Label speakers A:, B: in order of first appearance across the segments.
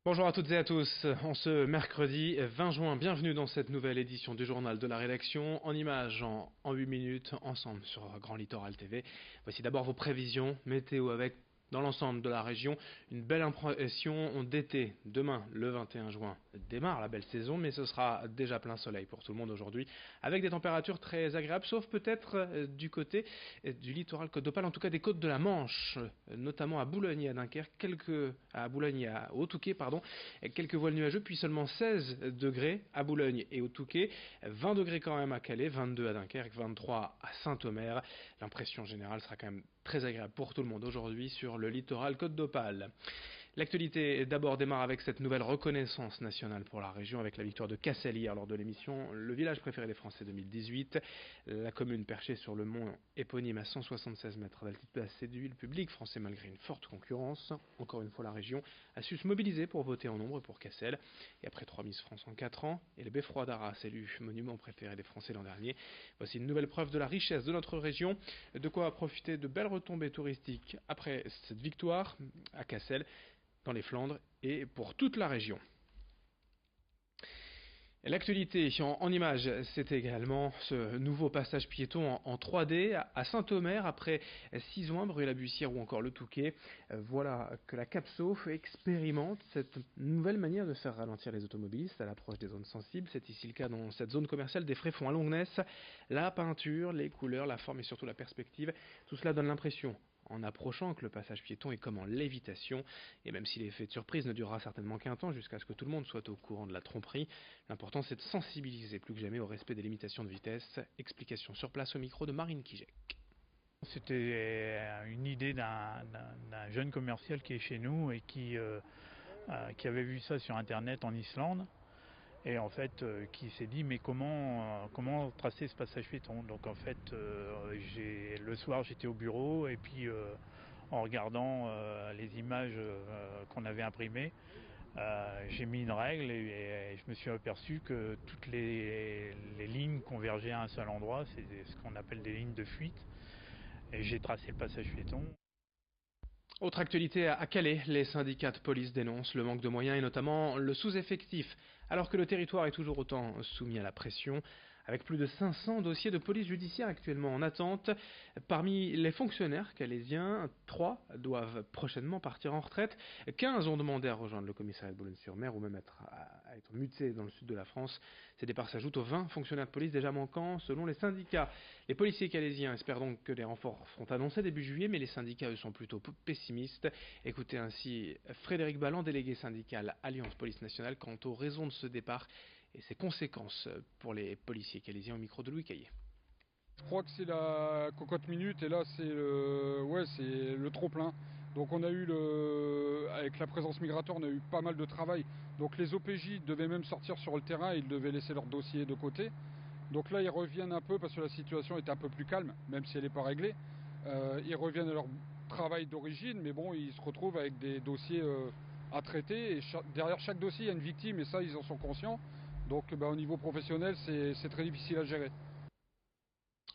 A: Bonjour à toutes et à tous, en ce mercredi 20 juin, bienvenue dans cette nouvelle édition du journal de la rédaction, en images en 8 minutes, ensemble sur Grand Littoral TV. Voici d'abord vos prévisions, météo avec, dans l'ensemble de la région, une belle impression d'été. Demain, le 21 juin, démarre la belle saison, mais ce sera déjà plein soleil pour tout le monde aujourd'hui, avec des températures très agréables, sauf peut-être du côté du littoral Côte d'Opale, en tout cas des côtes de la Manche, notamment à Boulogne et à Dunkerque, à Boulogne et à Haut-Touquet, quelques voiles nuageux, puis seulement 16 degrés à Boulogne et au Touquet, 20 degrés quand même à Calais, 22 à Dunkerque, 23 à Saint-Omer. L'impression générale sera quand même très agréable pour tout le monde aujourd'hui sur le littoral Côte d'Opale. L'actualité d'abord démarre avec cette nouvelle reconnaissance nationale pour la région avec la victoire de Cassel hier lors de l'émission Le village préféré des Français 2018. La commune perchée sur le mont éponyme à 176 mètres d'altitude a séduit le public français malgré une forte concurrence. Encore une fois, la région a su se mobiliser pour voter en nombre pour Cassel. Et après 3 Miss France en 4 ans, et le Beffroi d'Arras élu monument préféré des Français l'an dernier, voici une nouvelle preuve de la richesse de notre région, de quoi profiter de belles retombées touristiques après cette victoire à Cassel, dans les Flandres et pour toute la région. L'actualité en images, c'est également ce nouveau passage piéton en 3D à Saint-Omer, après Cisoing, Bruy-la-Bussière ou encore le Touquet. Voilà que la Capso expérimente cette nouvelle manière de faire ralentir les automobilistes à l'approche des zones sensibles. C'est ici le cas dans cette zone commerciale des Fréfonds à Longnes. La peinture, les couleurs, la forme et surtout la perspective, tout cela donne l'impression en approchant que le passage piéton est comme en lévitation, et même si l'effet de surprise ne durera certainement qu'un temps jusqu'à ce que tout le monde soit au courant de la tromperie, l'important c'est de sensibiliser plus que jamais au respect des limitations de vitesse. Explication sur place au micro de Marine Kijek.
B: C'était une idée d'un jeune commercial qui est chez nous et qui avait vu ça sur internet en Islande et en fait qui s'est dit mais comment tracer ce passage piéton. Donc en fait le soir j'étais au bureau et puis en regardant les images qu'on avait imprimées, j'ai mis une règle et je me suis aperçu que toutes les lignes convergeaient à un seul endroit. C'est ce qu'on appelle des lignes de fuite, et j'ai tracé le passage piéton.
A: Autre actualité à Calais, les syndicats de police dénoncent le manque de moyens et notamment le sous-effectif, alors que le territoire est toujours autant soumis à la pression, avec plus de 500 dossiers de police judiciaire actuellement en attente. Parmi les fonctionnaires calaisiens, 3 doivent prochainement partir en retraite, 15 ont demandé à rejoindre le commissariat de Boulogne-sur-Mer ou même à être mutés dans le sud de la France. Ces départs s'ajoutent aux 20 fonctionnaires de police déjà manquants selon les syndicats. Les policiers calaisiens espèrent donc que des renforts seront annoncés début juillet, mais les syndicats eux sont plutôt pessimistes. Écoutez ainsi Frédéric Balland, délégué syndical Alliance Police Nationale, quant aux raisons de ce départ et ses conséquences pour les policiers calaisiens au micro de Louis Caillé.
C: Je crois que c'est la cocotte minute et là c'est le trop plein. Donc on a eu avec la présence migratoire, on a eu pas mal de travail. Donc les OPJ devaient même sortir sur le terrain, ils devaient laisser leur dossier de côté. Donc là ils reviennent un peu parce que la situation est un peu plus calme, même si elle n'est pas réglée. Ils reviennent à leur travail d'origine, mais bon, ils se retrouvent avec des dossiers à traiter. Et derrière chaque dossier, il y a une victime et ça, ils en sont conscients. Donc au niveau professionnel, c'est très difficile à gérer.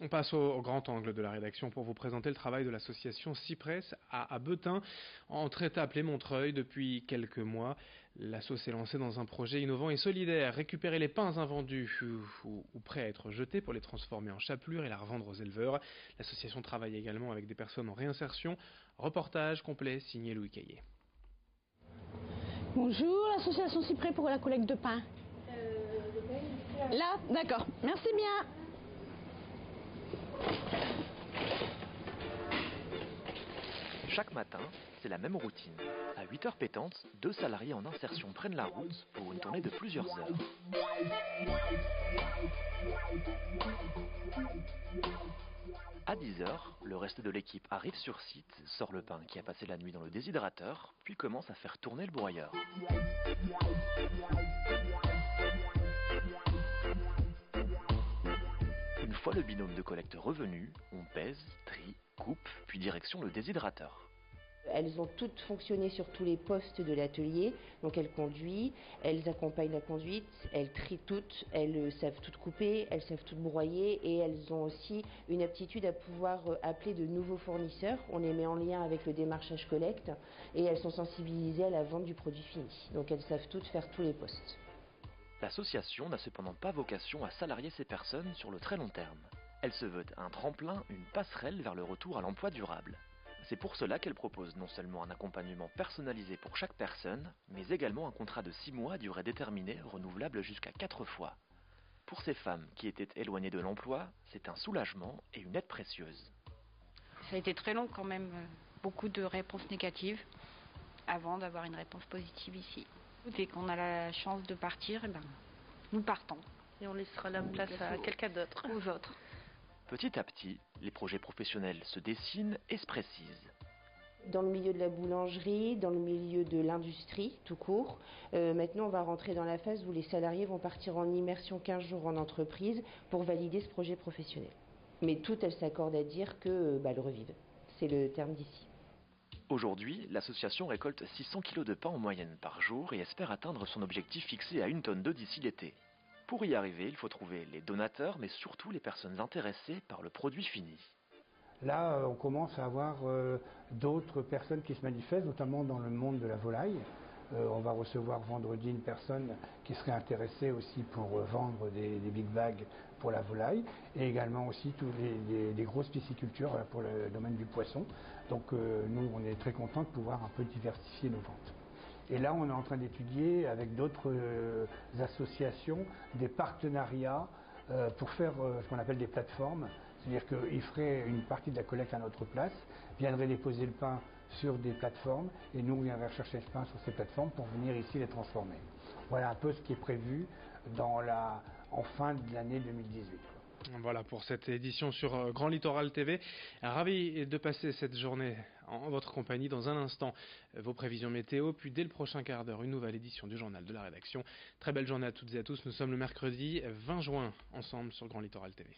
A: On passe au grand angle de la rédaction pour vous présenter le travail de l'association Cypress à Beutin, entre étapes et Montreuil. Depuis quelques mois, l'asso s'est lancée dans un projet innovant et solidaire: récupérer les pains invendus ou prêts à être jetés pour les transformer en chapelure et la revendre aux éleveurs. L'association travaille également avec des personnes en réinsertion. Reportage complet signé Louis Caillé.
D: Bonjour, l'association Cyprès pour la collecte de pain. Là, d'accord. Merci bien.
E: Chaque matin, c'est la même routine. À 8h pétantes, 2 salariés en insertion prennent la route pour une tournée de plusieurs heures. À 10h, le reste de l'équipe arrive sur site, sort le pain qui a passé la nuit dans le déshydrateur, puis commence à faire tourner le broyeur. Une fois le binôme de collecte revenu, on pèse, trie, coupe, puis direction le déshydrateur.
F: Elles ont toutes fonctionné sur tous les postes de l'atelier, donc elles conduisent, elles accompagnent la conduite, elles trient toutes, elles savent toutes couper, elles savent toutes broyer et elles ont aussi une aptitude à pouvoir appeler de nouveaux fournisseurs. On les met en lien avec le démarchage collecte et elles sont sensibilisées à la vente du produit fini. Donc elles savent toutes faire tous les postes.
E: L'association n'a cependant pas vocation à salarier ces personnes sur le très long terme. Elle se veut un tremplin, une passerelle vers le retour à l'emploi durable. C'est pour cela qu'elle propose non seulement un accompagnement personnalisé pour chaque personne, mais également un contrat de 6 mois à durée déterminée, renouvelable jusqu'à 4 fois. Pour ces femmes qui étaient éloignées de l'emploi, c'est un soulagement et une aide précieuse.
G: Ça a été très long quand même, beaucoup de réponses négatives avant d'avoir une réponse positive ici. Dès qu'on a la chance de partir, nous partons.
H: Et on laissera la place à quelqu'un d'autre.
G: Aux autres.
E: Petit à petit, les projets professionnels se dessinent et se précisent.
F: Dans le milieu de la boulangerie, dans le milieu de l'industrie, tout court. Maintenant, on va rentrer dans la phase où les salariés vont partir en immersion 15 jours en entreprise pour valider ce projet professionnel. Mais toutes, elles s'accordent à dire que le revivent. C'est le terme d'ici.
E: Aujourd'hui, l'association récolte 600 kg de pain en moyenne par jour et espère atteindre son objectif fixé à 1 tonne d'œufs d'ici l'été. Pour y arriver, il faut trouver les donateurs, mais surtout les personnes intéressées par le produit fini.
I: Là, on commence à avoir d'autres personnes qui se manifestent, notamment dans le monde de la volaille. On va recevoir vendredi une personne qui serait intéressée aussi pour vendre des big bags pour la volaille et également aussi tous les grosses piscicultures pour le domaine du poisson. Donc nous, on est très contents de pouvoir un peu diversifier nos ventes. Et là, on est en train d'étudier avec d'autres associations des partenariats pour faire ce qu'on appelle des plateformes. C'est-à-dire qu'ils feraient une partie de la collecte à notre place, viendraient déposer le pain sur des plateformes et nous, on viendrait chercher le pain sur ces plateformes pour venir ici les transformer. Voilà un peu ce qui est prévu en fin de l'année 2018.
A: Voilà pour cette édition sur Grand Littoral TV. Ravi de passer cette journée en votre compagnie. Dans un instant, vos prévisions météo, puis dès le prochain quart d'heure, une nouvelle édition du journal de la rédaction. Très belle journée à toutes et à tous. Nous sommes le mercredi 20 juin, ensemble sur Grand Littoral TV.